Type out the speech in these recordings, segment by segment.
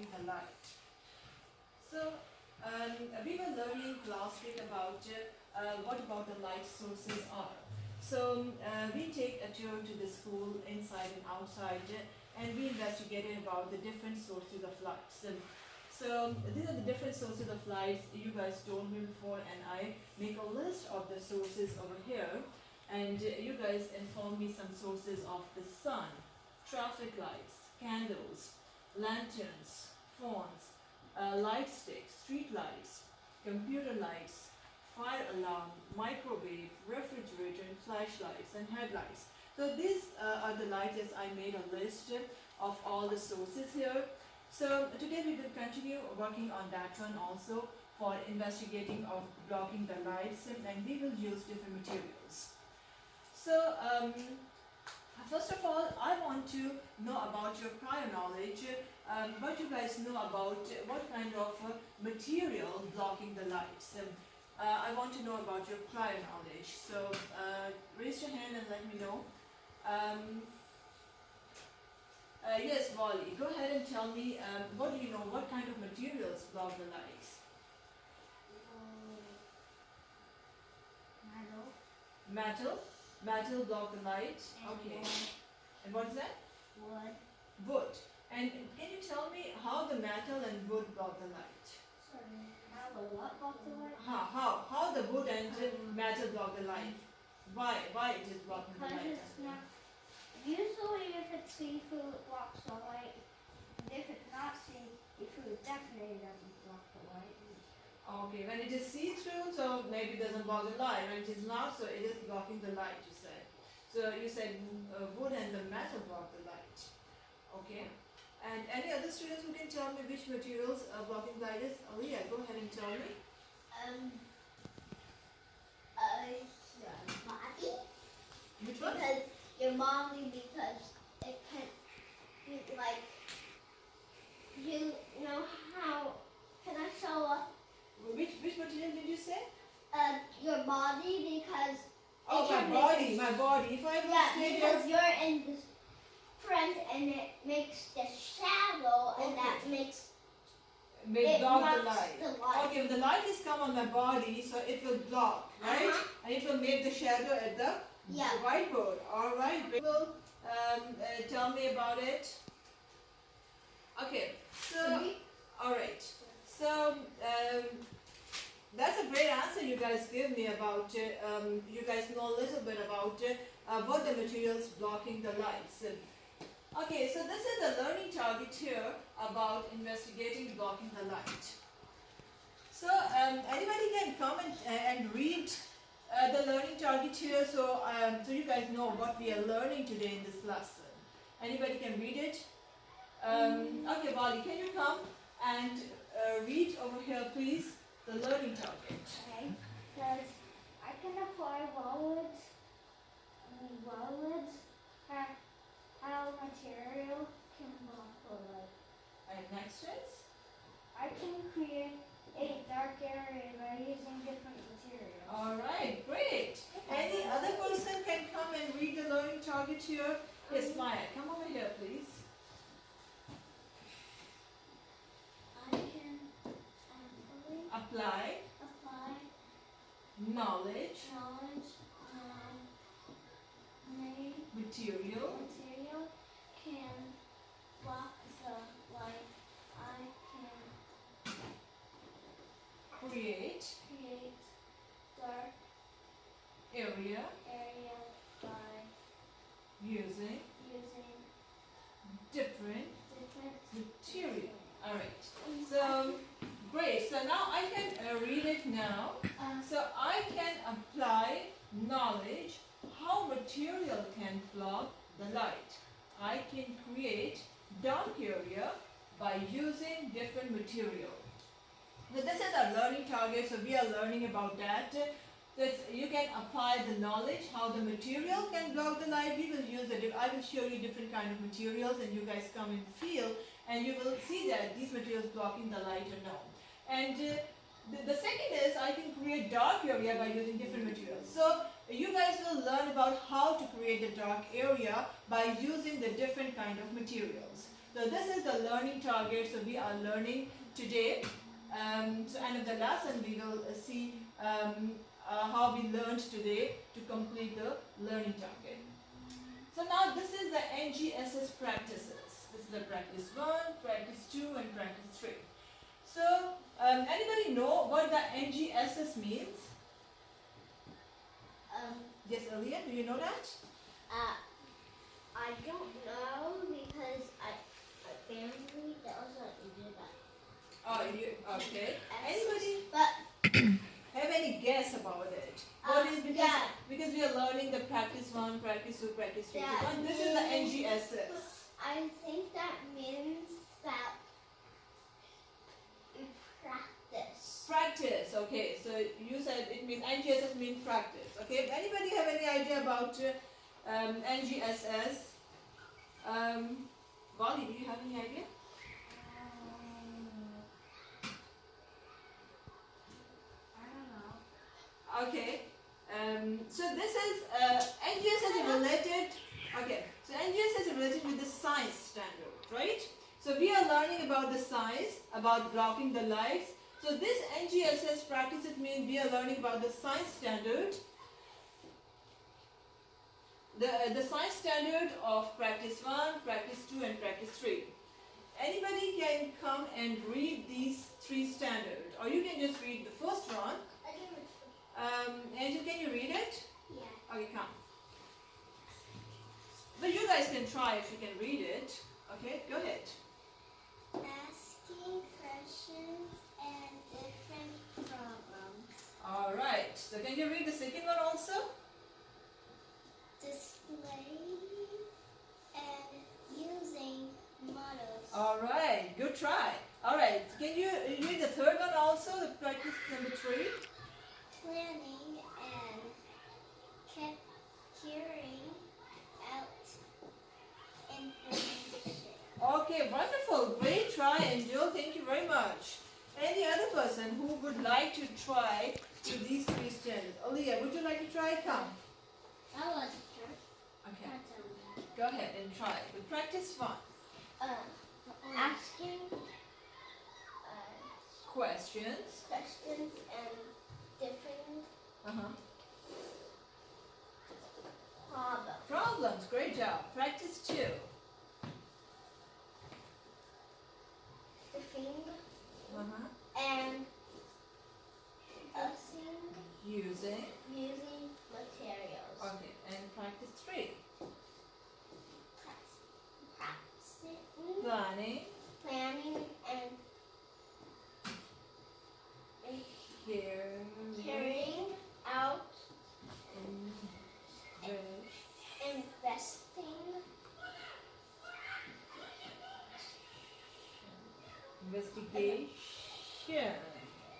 blocking the light. So we were learning last week about what about the light sources are. So we take a tour to the school inside and outside and we investigated about the different sources of light. So these are the different sources of light you guys told me before, and I make a list of the sources over here, and you guys inform me some sources of the sun, traffic lights, candles, lanterns, phones, light sticks, street lights, computer lights, fire alarm, microwave, refrigerator, and flashlights and headlights. So these are the lights. As I made a list of all the sources here. So today we will continue working on that one also for investigating of blocking the lights, and we will use different materials. So first of all, I want to know about your prior knowledge, what you guys know about what kind of material blocking the lights. I want to know about your prior knowledge. So raise your hand and let me know. Yes, Wally, go ahead and tell me what do you know, what kind of materials block the lights? Metal. Metal? Metal block the light? Okay. And what is that? Wood. Wood. And can you tell me how the metal and wood block the light? Sorry. How the what block the light? How the wood and metal block the light? Why it is blocking the Because light? it's not. Usually, if it's seafood, it blocks the light. And if it's not seafood, definitely doesn't block the light. Okay, when it is see-through, so maybe it doesn't block the light. When it is not, so it is blocking the light, you said. So you said wood and the metal block the light. Okay. And any other students who can tell me which materials are blocking the light is? Oh yeah, go ahead and tell me. Your body. Which one? Because your mommy, because it can, like, you know how, can I show up? Which material did you say? Your body, because Oh, can my body. If I will stay there. because you're in the front and it makes the shadow, and that makes May it block the blocks light. the light. Okay, if the light is come on my body, so it will block, right? And it will make the shadow at the Yeah. whiteboard. All right. Will tell me about it. Okay. So all right. So that's a great answer you guys give me about. You guys know a little bit about what the materials blocking the lights. Okay, so this is the learning target here about investigating blocking the light. So anybody can come and read the learning target here, so you guys know what we are learning today in this lesson. Anybody can read it? Okay, Wally, can you come and read over here, please, the learning target? Okay, says I can apply solids, how material can block the light. And next is? I can create a dark area by using different materials. All right, great. Any other person can come and read the learning target here? Yes, Maya, come over here, please. I can Apply apply knowledge, material, material can block the light. I can create create dark area area by using using different different material. All right. So great. So now I can read it now. So I can apply knowledge how material can block the light. I can create dark area by using different material. So this is our learning target. So we are learning about that. You can apply the knowledge how the material can block the light. We will use it. I will show you different kind of materials, and you guys come and feel, and you will see that these materials blocking the light or no. And the second is I can create dark area by using different materials. So you guys will learn about how to create a dark area by using the different kind of materials. So this is the learning target. So we are learning today. So end of the lesson we will see how we learned today to complete the learning target. So now this is the NGSS practices. This is the practice 1, practice 2 and practice 3. So anybody know what the NGSS means? Yes, Aliyah, do you know that? I don't know because my family doesn't do that. Oh, okay. Yes. Anybody But have any guess about it? What is because we are learning the practice 1, practice 2, practice 3. Yeah. So this is the NGSS. I think that means that you practice. Practice, okay. So you said it means NGSS means practice. Okay. Anybody have any idea about NGSS? Wally, do you have any idea? I don't know. Okay. So this is NGSS is related. Okay. So NGSS is related with the science standard, right? So we are learning about the science, about graphing the lights. So this NGSS practice, it means we are learning about the science standard. The science standard of practice 1, practice 2 and practice 3. Anybody can come and read these 3 standards, or you can just read the first one. Angel, can you read it? Yeah. Okay, come. But you guys can try if you can read it. Okay, go ahead. Asking questions and different problems. Alright, so can you read the second one also? Displaying and using models. Alright, good try. Alright, can you read the third one also, the practice number 3? Planning and carrying out information. Okay, wonderful. Great try, Angel. Thank you very much. Any other person who would like to try to these 3 standards? Aliyah, would you like to try? Come. I want to try. Okay, go ahead and try. With practice 1. Asking Questions. questions and different problems. Problems. Great job. Practice 2. Different and Using. using materials. Okay, and practice 3. Practicing, Planning. planning and carrying out, investing, Investigation.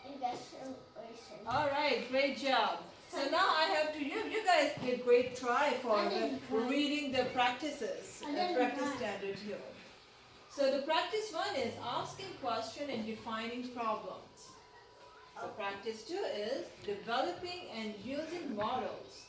investigation. Alright, great job. So now I have to, you guys did great try for I didn't try. reading the practices, I the didn't practice try. standard here. So the practice 1 is asking question and defining problems. So practice 2 is developing and using models.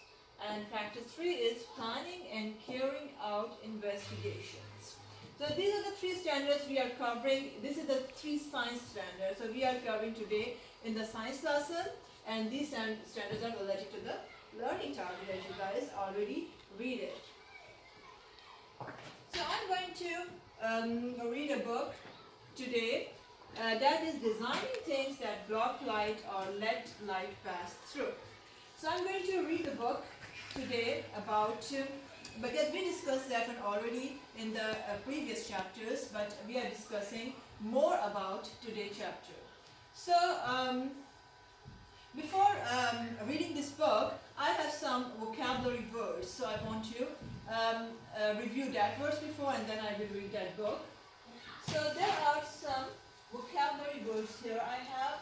And practice 3 is planning and carrying out investigations. So these are the 3 standards we are covering. This is the 3 science standards. So we are covering today in the science lesson. And these standards are related to the learning target that you guys already read it. So I'm going to read a book today that is designing things that block light or let light pass through. So I'm going to read the book today about, because we discussed that one already in the previous chapters, but we are discussing more about today's chapter. So before reading this book, I have some vocabulary words, so I want to review that words before and then I will read that book. So there are some vocabulary words here I have.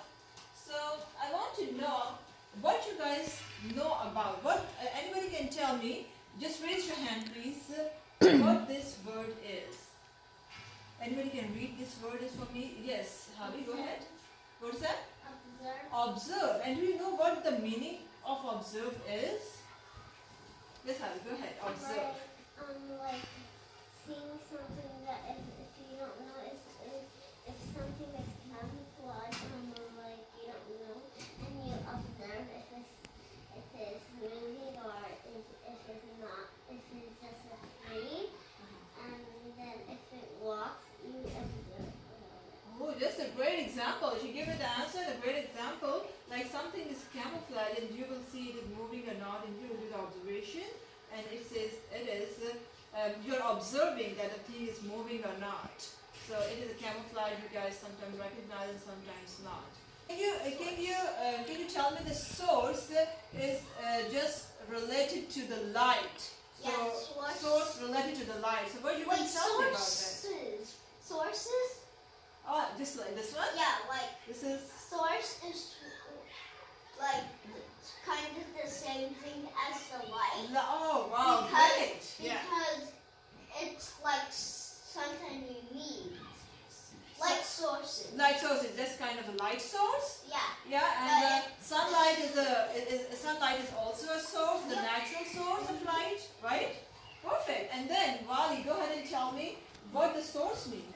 So I want to know what you guys know about. What anybody can tell me, just raise your hand please, what this word is. Anybody can read this word is for me? Yes, Javi, go ahead. What's that? Observe. Observe. And do you know what the meaning of observe is? Yes, Javi, go ahead. Observe. Like seeing something that if you example. If you give it the answer, a great example, like something is camouflaged and you will see it is moving or not, and you will do the observation, and it says it is, you're observing that the thing is moving or not. So it is a camouflage you guys sometimes recognize and sometimes not. Can you tell me the source is just related to the light? So Yeah, source related to the light. So what you can tell me about that? Sources? Oh, this one? Yeah, like This is source is like kind of the same thing as the light. oh wow, Because- great. Yeah. Because it's like something you need. Light sources. Light source is just kind of a light source. Yeah. Yeah, and sunlight is also a source, the Yep. natural source of light, right? Perfect. And then Wally, go ahead and tell me what the source means.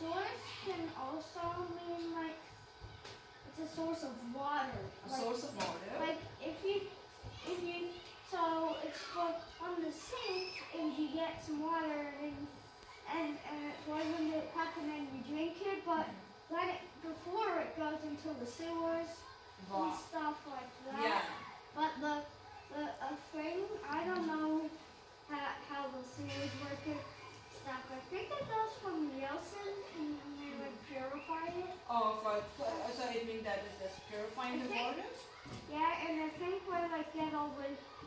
Source can also mean like it's a source of water. A Like, source of water. like if you so it's on the sink and you get some water and it goes in the cup and then you drink it, but then before it goes into the sewers and Wow. stuff like that. Yeah. But the thing, I don't know how the sewers work and stuff. I think it goes from Nielsen and they like purify it. Oh, so it means that it's just purifying the water? Yeah, and I think when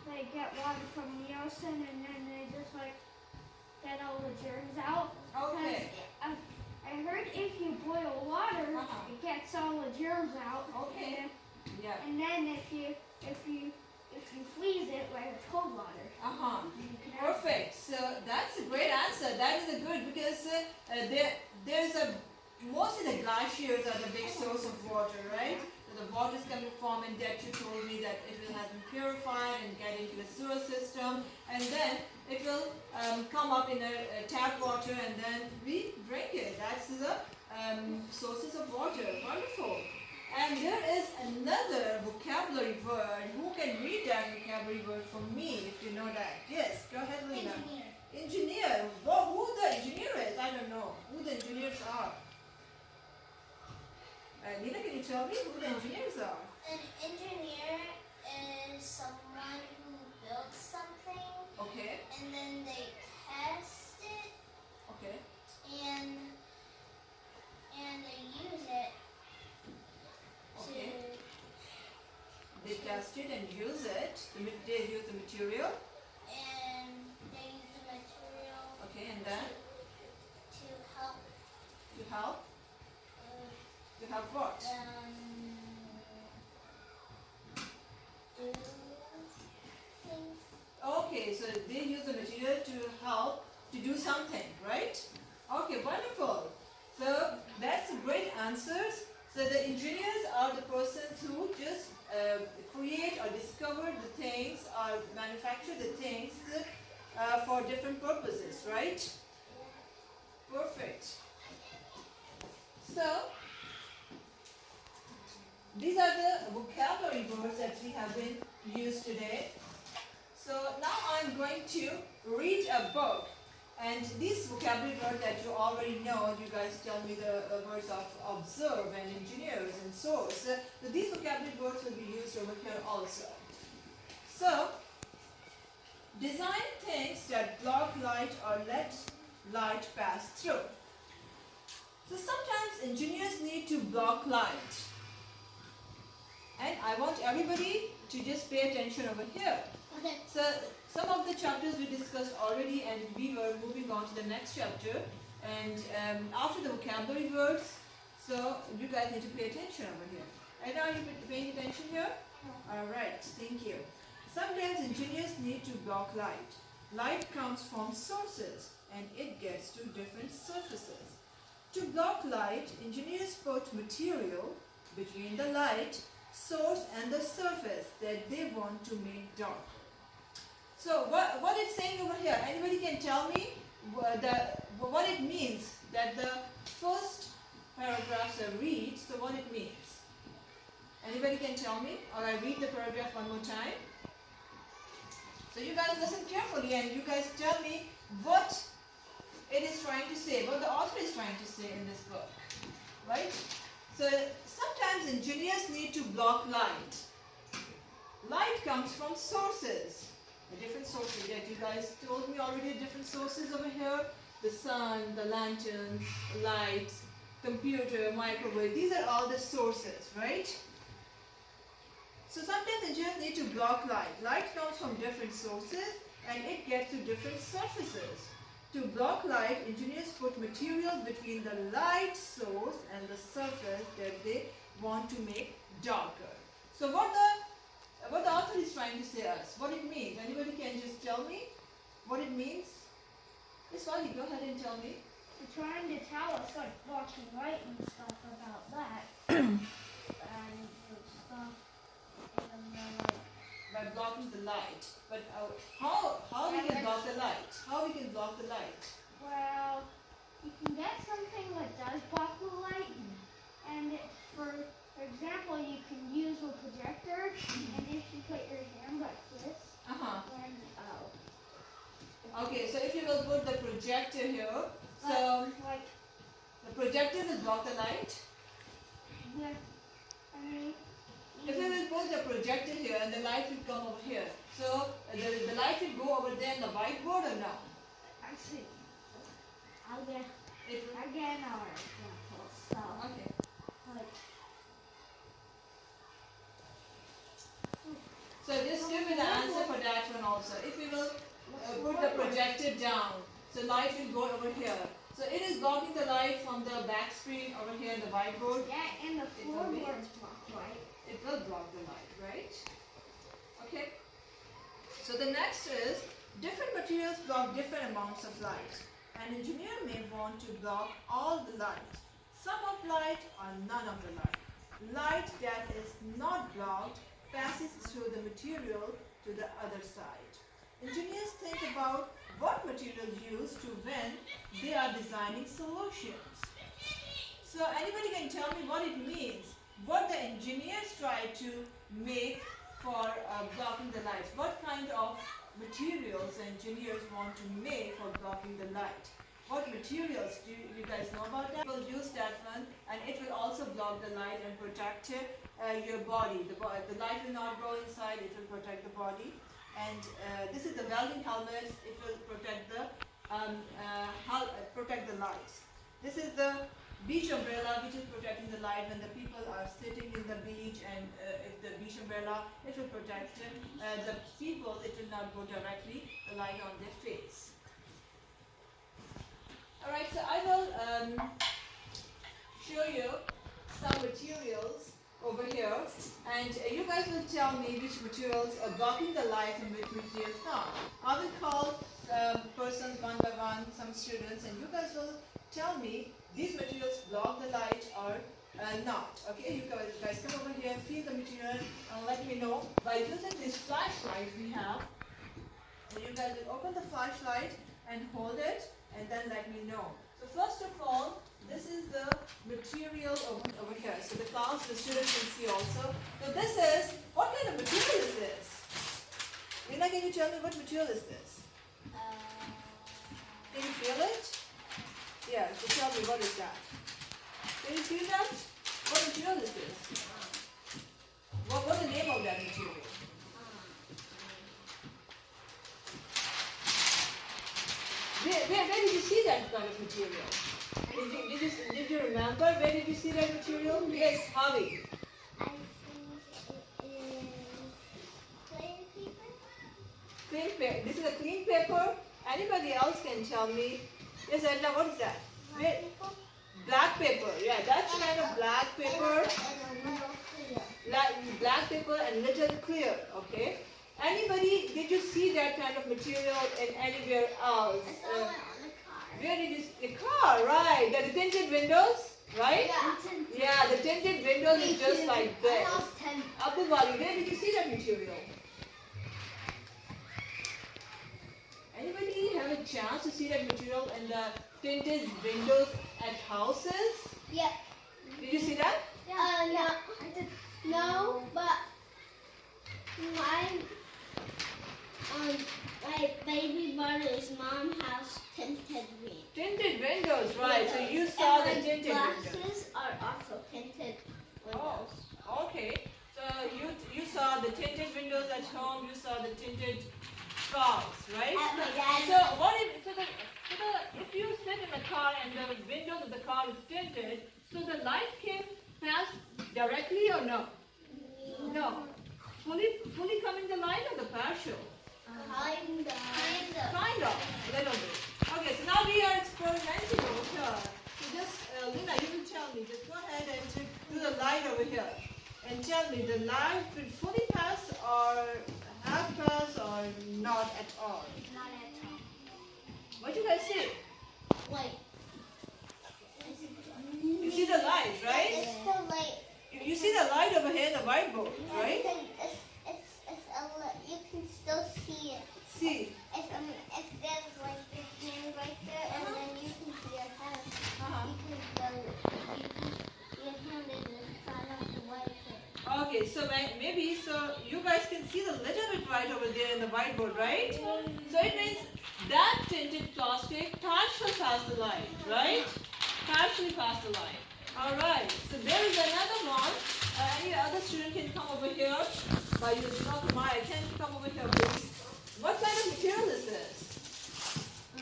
they get water from Nielsen and then they just like get all the germs out. Okay. I heard if you boil water, Uh-huh. it gets all the germs out. Okay. Yeah. And then if you freeze it with cold water, Uh-huh. you can have Perfect. So that's a great answer. That is a good because there's a mostly the glaciers are the big source of water, right? So the water is coming from, and that you told me that it will have been purified and get into the sewer system, and then it will come up in a tap water, and then we drink it. That's the sources of water. Wonderful. And there is another vocabulary word. Who can read that vocabulary word for me if you know that? Yes, go ahead, Lena. Engineer. Engineer. Well, who the engineer is? I don't know. Who the engineers are? Lena, can you tell me who the engineers are? An engineer is someone who builds something Okay. and then they test it Okay. and they use it Okay. to They test it and use it. They use the material. and they use the material Okay, and then to help to help. uh, To help what? do things. Okay, so they use the material to help to do something, right? Okay, wonderful. So that's a great answers. So the engineers are the persons who just create or discover the things or manufacture the things for different purposes, right? Perfect. So these are the vocabulary words that we have been used today. So now I'm going to read a book, and these vocabulary words that you already know, you guys tell me the words of observe and engineers and source. So these vocabulary words will be used over here also. So, design things that block light or let light pass through. So sometimes engineers need to block light. And I want everybody to just pay attention over here. Okay. So some of the chapters we discussed already, and we were moving on to the next chapter. And after the vocabulary words, so you guys need to pay attention over here. And are you paying attention here? All right, thank you. Sometimes engineers need to block light. Light comes from sources and it gets to different surfaces. To block light, engineers put material between the light source and the surface that they want to make dark. So what it's saying over here, anybody can tell me what it means that the first paragraphs are read, so what it means? Anybody can tell me, or I read the paragraph one more time. So you guys listen carefully and you guys tell me what it is trying to say, what the author is trying to say in this book. right? So sometimes engineers need to block light. Light comes from sources, different sources. Yeah, you guys told me already different sources over here. The sun, the lanterns, lights, computer, microwave. These are all the sources, right? So sometimes engineers need to block light. Light comes from different sources and it gets to different surfaces. To block light, engineers put material between the light source and the surface that they want to make darker. So what the author is trying to say us, what it means. Anybody can just tell me what it means? Yes, Wally, go ahead and tell me. They're trying to tell us like blocking light and stuff about that. And stuff. And By blocking the light. But how we can block the light? How we can block the light? well, you can get something that does block the light, and for example, you can use a projector, and if you put your hand like this, then Okay, so if you will put the projector here, so like the projector will block the light. the, I mean, If you will put the projector here and the light will come over here, so the light will go over there in the whiteboard or no? actually, I'll get It will. another example. So, Okay. like, So just give me the answer for that one also. If we will put the projector down, so light will go over here. So it is blocking the light from the back screen over here in the whiteboard. yeah, and the floorboard's blocked, right? It will block the light, right? Okay. So the next is different materials block different amounts of light. An engineer may want to block all the light, some of light or none of the light. Light that is not blocked passes through the material to the other side. Engineers think about what material use to when they are designing solutions. So anybody can tell me what it means, what the engineers try to make for blocking the light. What kind of materials engineers want to make for blocking the light? What materials do you guys know about that? We'll use that one and it will also block the light and protect your body. The light will not go inside, it will protect the body. And this is the welding helmet, it will protect the light. This is the beach umbrella which is protecting the light when the people are sitting in the beach, and if the beach umbrella, it will protect the people, it will not go directly the light on their face. Alright, so I will show you some materials over here, and you guys will tell me which materials are blocking the light and which materials not. I will call persons one by one, some students, and you guys will tell me these materials block the light or not. Okay, you guys come over here, feel the material and let me know. By using this flashlight we have, and you guys will open the flashlight and hold it and then let me know. So first of all, this is the material over here. So the class, the students can see also. So this is, what kind of material is this? Rina, can you tell me what material is this? Can you feel it? Yeah, so tell me, what is that? Can you see that? What material is this? What's the name of that material? Where did you see that kind of material? Did you remember? Where did you see that material? Yes, Harvey. I think it is clean paper. Clean paper. This is a clean paper. Anybody else can tell me. Yes, Edna, what is that? Where? Black paper. Yeah, that's kind of black paper. And a little clear. Black paper and little clear. Okay. Anybody, did you see that kind of material in anywhere else? I saw it on the car. Where did you see? The car, right. The tinted windows, right? Yeah, the tinted windows is just like this. Abdul Wali, where did you see that material? Anybody have a chance to see that material in the tinted windows at houses? Yeah. Did you see that? No, I did. No, but my baby brother's mom has tinted windows. Tinted windows, right. So you saw the tinted windows. Glasses are home you saw the tinted cars, right? At my dad's. So what if if you sit in a car and the window of the car is tinted, so the light can pass directly or no? No. Fully coming the light or the partial? Kind of. Kind of, a little bit. Okay, so now we are experimenting over here. So just, Luna, you will tell me. Just go ahead and do the light over here. And tell me, the light will fully pass or half pass or not at all? Not at all. What do you guys see? Wait. You see the light, right? It's still late. You see the light over here in the whiteboard, right? You can still see it. See. If there's like your hand right there, and then you can see your head. Your hand is inside of the white thing. Okay, so maybe you guys can see the little bit white over there in the whiteboard, right? So it means that tinted plastic partially pass the light, right? Partially pass the light. Alright, so there is another one. Any other student can come over here. By using Dr. Maya, can you come over here, please? What kind of material is this?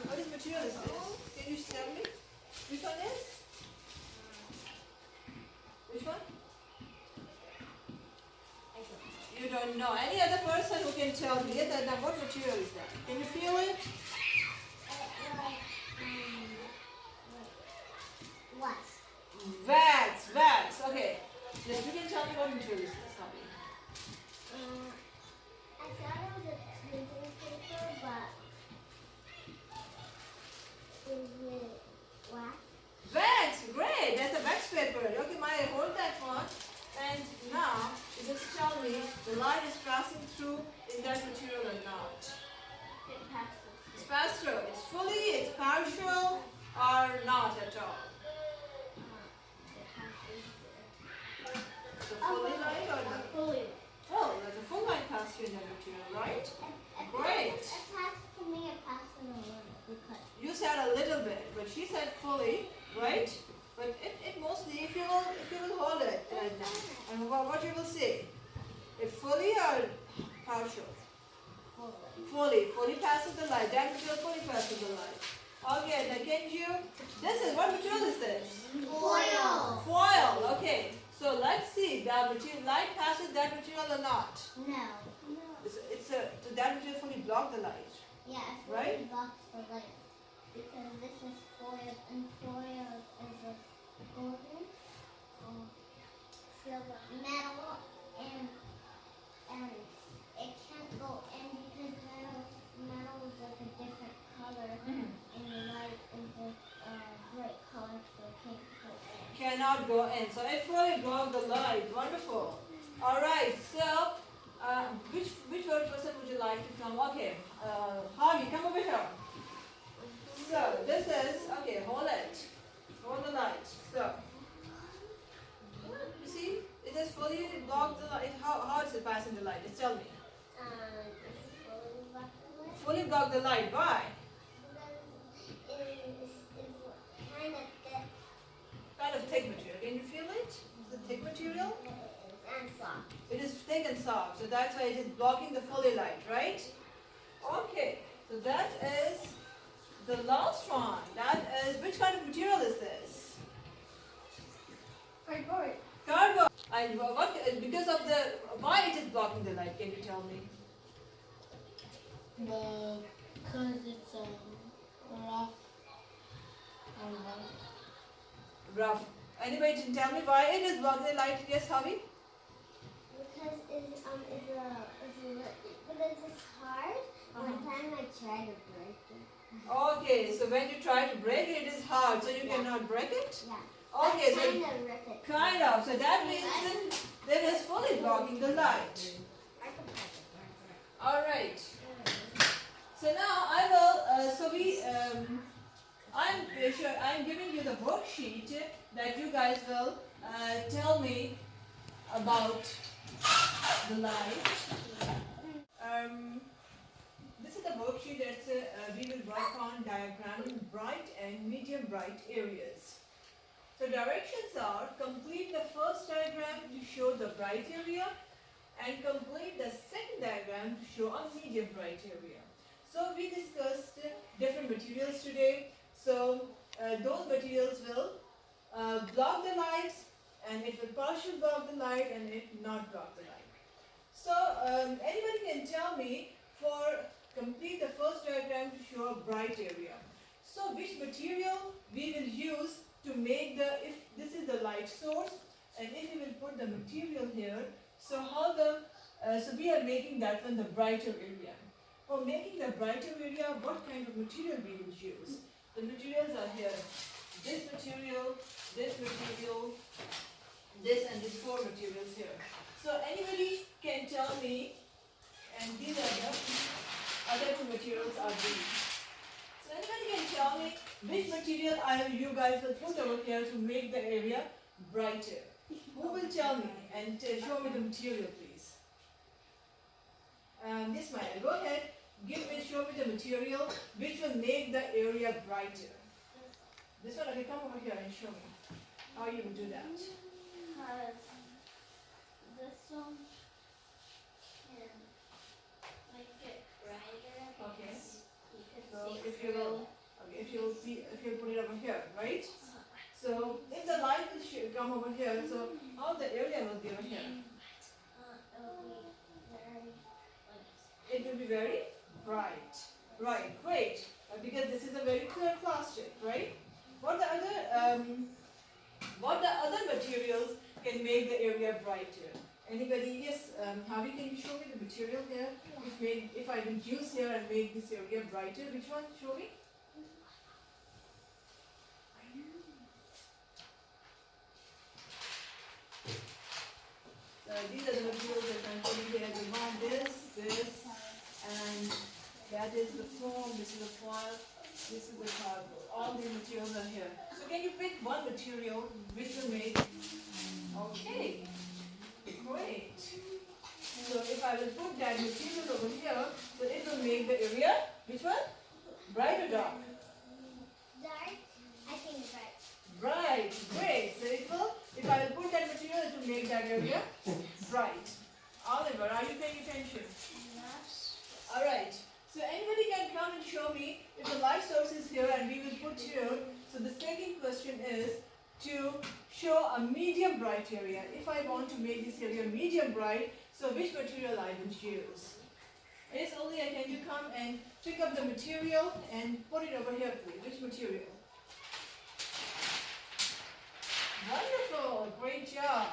What is material is this? Can you tell me? Which one is? Which one? You don't know. Any other person who can tell me that now what material is that? Can you feel it? Wax. Wax. Okay. Yes, you can tell me what material is this, Hobby. I thought it was a printing paper, but is it wax? Wax. Great. That's a wax paper. Okay, Maya, hold that one. And now, you just tell me the light is passing through in that material or not. It passes. It's passed through. It's fully, it's partial, or not at all. It passes. So fully light or not? Fully. Oh, there's a full light pass through in that material, right? Great. It passes to me. It passes a little because. You said a little bit, but she said fully, right? But it mostly, if you will hold it, and what you will see, it fully or partial? Fully passes the light. That material fully passes the light. Okay, now can you? This is what material is this? Foil. Foil. Okay. So let's see. The material light passes that material or not? No. So that material fully block the light. Yeah, it Right? fully blocks the light. Because this is foil, and foil is a golden, silver, metal, and it can't go in because metal is like a different color, and the light is a bright color, so it can't go in. Cannot go in. So it fully block the light. Wonderful. All right. So which other person would you like to come? Okay. Harvey, come over here. So this is okay. Hold it. Hold the light. So you see, it has fully blocked the light. How is it passing the light? Just tell me. It's fully blocked the light. Fully block the light. Why? Because it is kind of thick. Kind of thick material. Can you feel it? Is it thick material? And soft. It is thick and soft. So that's why it is blocking the fully light, right? Okay. So that is the last one. That is, which kind of material is this? Cardboard. Cardboard. And what, because of the, why it is blocking the light? Can you tell me? Because it's rough. Rough. Anybody can tell me why it is blocking the light? Yes, Harvey? Because it's hard. One time I tried to break it. Okay, so when you try to break it, it is hard, so you Yeah. cannot break it? Yeah. Okay, I so kind of rip it. kind of. So that means that it is fully blocking the light. All right. So now I will. I'm giving you the worksheet that you guys will tell me about the light. This is the worksheet that we will work on diagramming bright and medium bright areas. So directions are: complete the first diagram to show the bright area, and complete the second diagram to show a medium bright area. So we discussed different materials today. So those materials will block the light, and it will partially block the light, and it not block the light. So anybody can tell me for complete the first diagram to show a bright area. So which material we will use to make the, if this is the light source, and if we will put the material here, so how the, so we are making that one the brighter area. For making the brighter area, what kind of material we will use? The materials are here. This material, this and these four materials here. So anybody can tell me, and these are the other two materials are these. So anybody can tell me which material you guys will put over here to make the area brighter. Who will tell me and show me the material, please? Yes, Maya, go ahead. Show me the material which will make the area brighter. This one, okay, come over here and show me how you will do that. Because this one can make it brighter. Okay. You can So see if you through. will, okay, if you put it over here, right? So if the light will come over here, so how the area will be over here? It will be very It will be very bright. Right, great. Because this is a very clear plastic, right? What the other materials can make the area brighter? Anybody? Yes. Harvey, can you show me the material here? Which made, if I will use here and make this area brighter, which one? Show me. These are the materials that I'm putting here. We want this, and that is the foam, this is the foil, this is the cardboard. All these materials are here. So can you pick one material which will make, okay, great. So if I will put that material over here, so it will make the area, which one? Bright or dark? dark. I think bright. Bright, great. So it will, if I will put that material, it will make that area bright. Oliver, are you paying attention? Yes. Alright. So anybody can come and show me if the light source is here and we will put here. So the second question is to show a medium bright area. If I want to make this area medium bright, so which material I will use? Yes, Olia, can you come and pick up the material and put it over here, please? Which material? Wonderful, great job.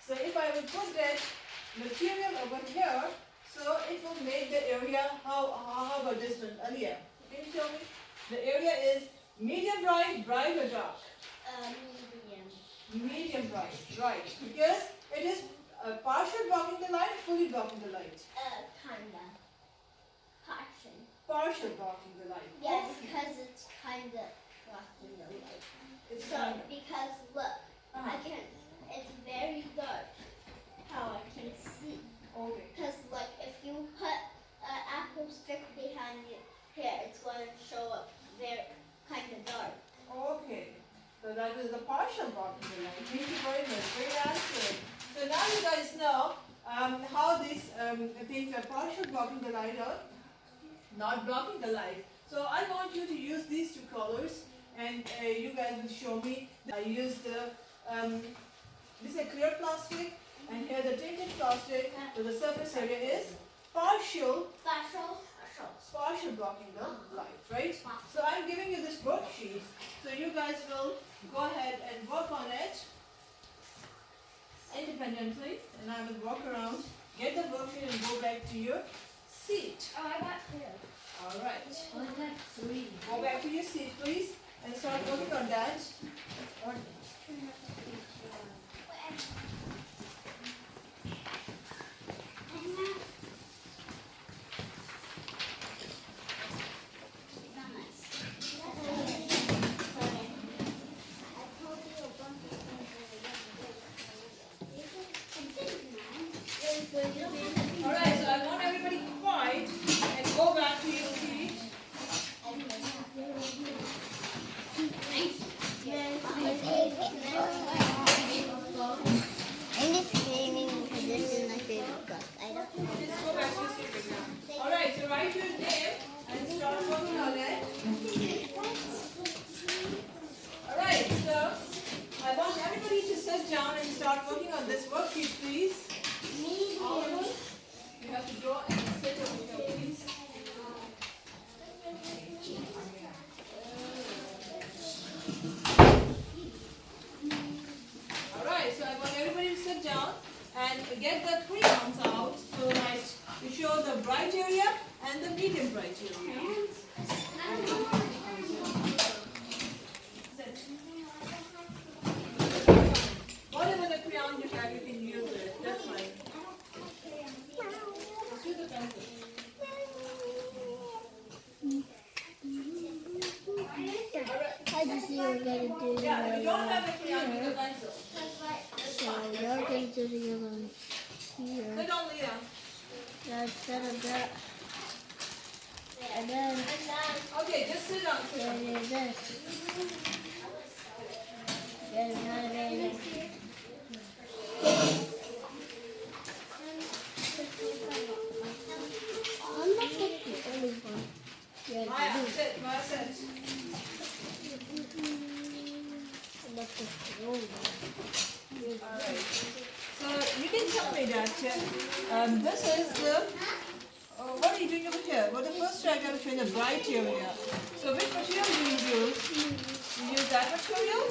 So if I will put that material over here, so it will make the area, how about this one, Aliyah? Can you tell me? The area is medium bright, bright or dark? Medium. Medium bright, right. Because it is partial blocking the light, fully blocking the light. Kinda. Partial. Partial blocking the light. Yes, Okay. because it's kinda blocking the light. It's So, kind because look, uh-huh. it's very dark. How I can see. Okay. Because like if you put an apple stick behind you here, it's going to show up very kind of dark. Okay. So that was the partial blocking the light. Thank you very much. Great answer. So now you guys know how these things are partial blocking the light or not blocking the light. So I want you to use these two colors, and you guys will show me. I used this is a clear plastic, and here the tinted plastic. So the surface area is partial blocking the light, right? So I'm giving you this worksheet. So you guys will go ahead and work on it independently, and I will walk around, get the worksheet, and go back to your seat. Oh, I got two. All right. I got three. Go back to your seat, please, and start working on that. All right, so I want everybody quiet and go back to your seat. Yes. Alright, so I want everybody to sit down and get the crayons out so that to show the bright area and the medium bright area. Whatever the crayon you have, you can use it. That's fine. Let's use the pencil. I just see you're gonna do Yeah, if you don't have a crayon, use a pencil. so you're gonna do the other one here. Sit down, Leah. Instead of that. And then Okay, just sit down. Sit down. do this. Get another baby. I'm not the only one. Yeah, Maya, sit. Maya, sit. I'm not the only one. Alright. So you can tell me that this is the. What are you doing over here? Well, the first I got to show you the bright area. So which material do you use? You use that material?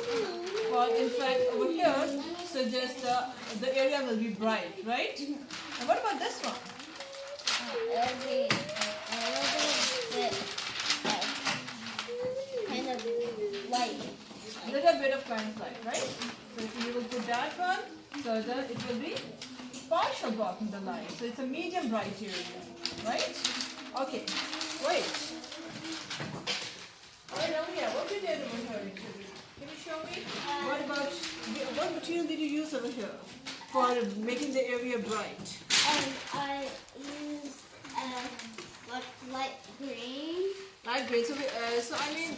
Well, in fact, over here, so just the area will be bright, right? And what about this one? Every a little bit kind of light. A little bit of kind of light, right? So if you will put that one, so then it will be partial blocking the light. So it's a medium bright area, right? Okay, wait. Alright, over here, what you did over here? Can you show me? What material did you use over here for making the area bright? And I use light green. Light green. So I mean,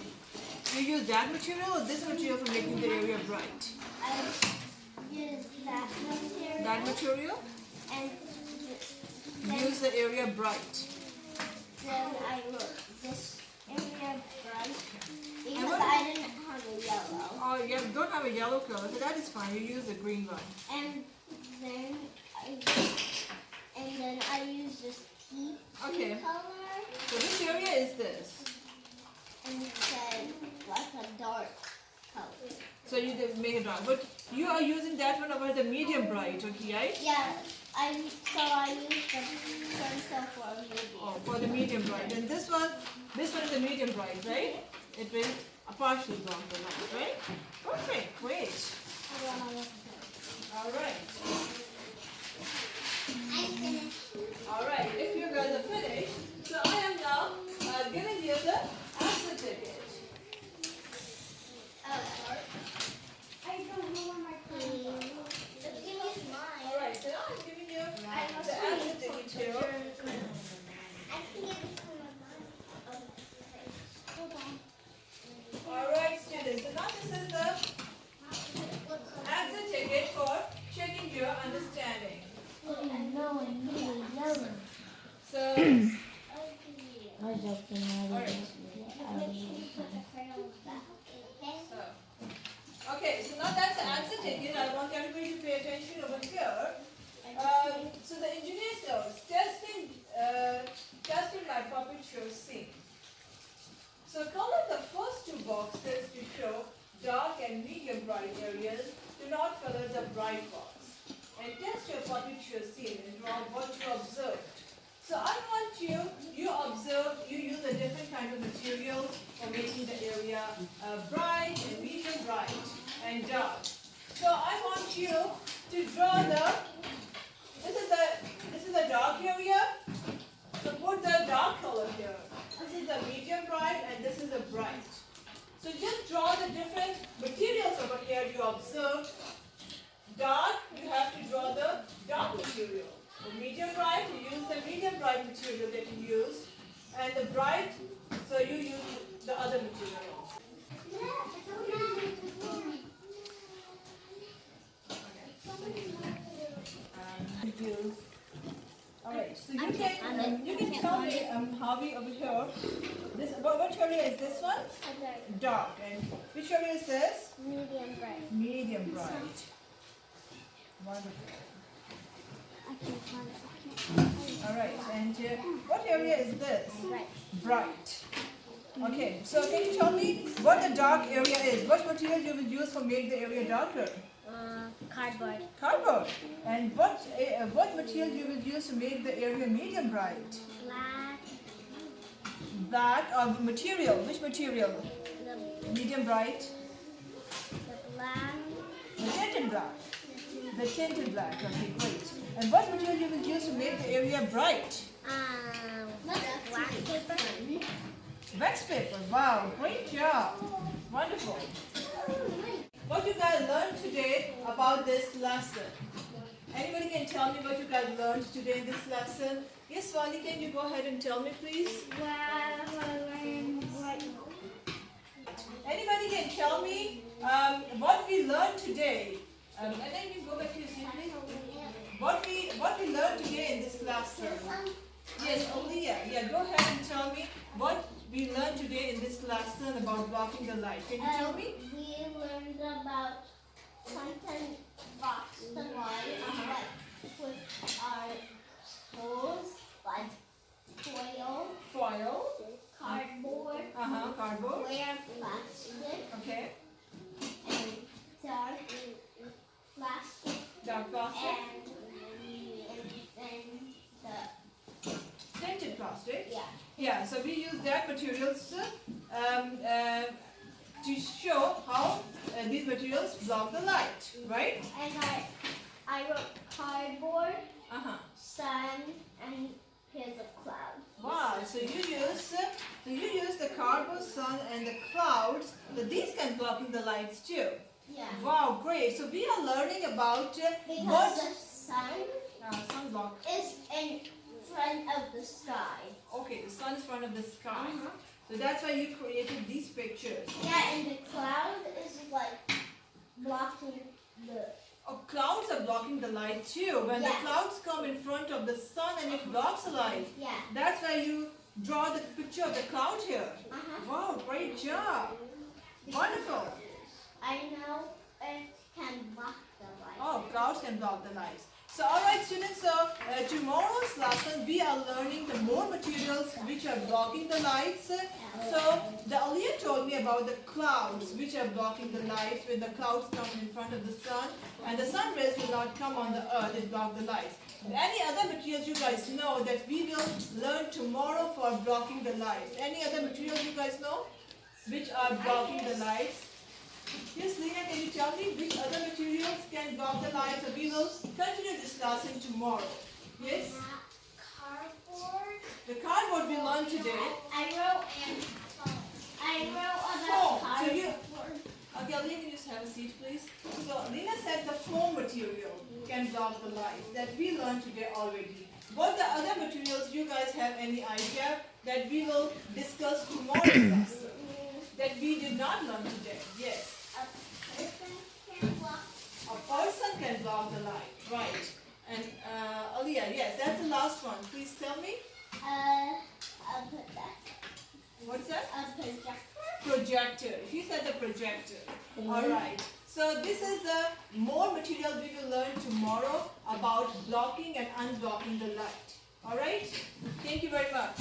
you use that material or this material for making the area bright? I use that material. That material? And then, Use the area bright. then I wrote this area bright because what- I didn't have a yellow. Oh, you don't have a yellow color, so that is fine. You use the green one. And then I use this peach Okay. color So which area is this? and it said like a dark color. So you did make it dark, but you are using that one over the medium bright, okay, right? Yeah, I used the pencil for a medium. Oh, for the medium bright. And this one is the medium bright, right? It will partially block the light, right? Perfect. Wait. All right. I finished. All right. If you guys are finished, so I am now giving you the answer ticket. I don't know where my pen is. All right. So I'm giving you the answer ticket here. All right, students. So now this is the answer ticket for checking your understanding. So, okay, so now that's the answer ticket. I want everybody to pay attention over here. So the engineer says, testing my puppet show scene. So color the first two boxes to show dark and medium bright areas. Do not color the bright box. And test your puppet show scene and draw what you observed. So I want you use a different kind of material for making the area bright and medium bright and dark. So I want you to draw this is the dark area. So put the dark color here. This is the medium bright and this is the bright. So just draw the different materials over here you observed. Dark, you have to draw the dark material. The medium bright, you use the medium bright material that you use. And the bright, so you use the other materials. Alright, so you can tell me, Harvey, over here, what area is this one? Dark. And which area is this? Medium bright. Medium bright. Wonderful. Alright, and what area is this? Bright. Bright. Okay, so can you tell me what the dark area is? What material you will use for make the area darker? Cardboard. Cardboard. And what material you will use to make the area medium bright? Black. Black or material? Which material? The Medium bright? black. The tinted black. The tinted black. Okay, great. And what material you will use to make the area bright? Wax paper. Wax paper. Wow, great job. Wonderful. What you guys learned today about this lesson? Anybody can tell me what you guys learned today in this lesson? Yes, Wally, can you go ahead and tell me, please? Anybody can tell me what we learned today? And then you go back to your seat, please. What we learned today in this lesson? Yes, Aaliyah. Yeah, go ahead and tell me what we learned today in this lesson about blocking the light. Can you tell me? We learned about something box the light, like with our tools, like foil, cardboard, Cardboard. clear plastic, Okay. and dark plastic, Dark plastic. and then Tinted plastic. yeah. Yeah, so we use that materials to show how these materials block the light, right? And I wrote cardboard, Uh-huh. sun, and here's a cloud. Wow, so you use the cardboard, sun, and the clouds. So these can block in the lights too. Yeah. Wow, great. So we are learning about Because what the sun sunblock. is in front of the sky. Okay, the sun is front of the sky. So that's why you created these pictures. Yeah, and the cloud is like blocking the. Oh, clouds are blocking the light too. When the Yeah. clouds come in front of the sun and it blocks the light. Yeah. That's why you draw the picture of the cloud here. Wow, great job. Wonderful. I know it can block the light. Oh, clouds can block the lights. So alright students, so tomorrow's lesson we are learning the more materials which are blocking the lights. So the Aliyah told me about the clouds which are blocking the lights when the clouds come in front of the sun and the sun rays will not come on the earth and block the lights. Any other materials you guys know that we will learn tomorrow for blocking the lights? Any other materials you guys know which are blocking the lights? Yes, Lena, can you tell me which other materials can block the light? So we will continue this lesson tomorrow. Yes? Cardboard. The cardboard we learned today. I wrote about Foam. So cardboard. you, okay, Lena, can you just have a seat, please? So Lena said the foam material can block the light that we learned today already. What the other materials, you guys have any idea that we will discuss tomorrow's lesson that we did not learn today? Yes. A person can block. A person can block the light, right? And Aliyah, yes, that's the last one. Please tell me. A projector. What's that? A projector. Projector. She said the projector. All right. So this is the more material we will learn tomorrow about blocking and unblocking the light. All right. Thank you very much.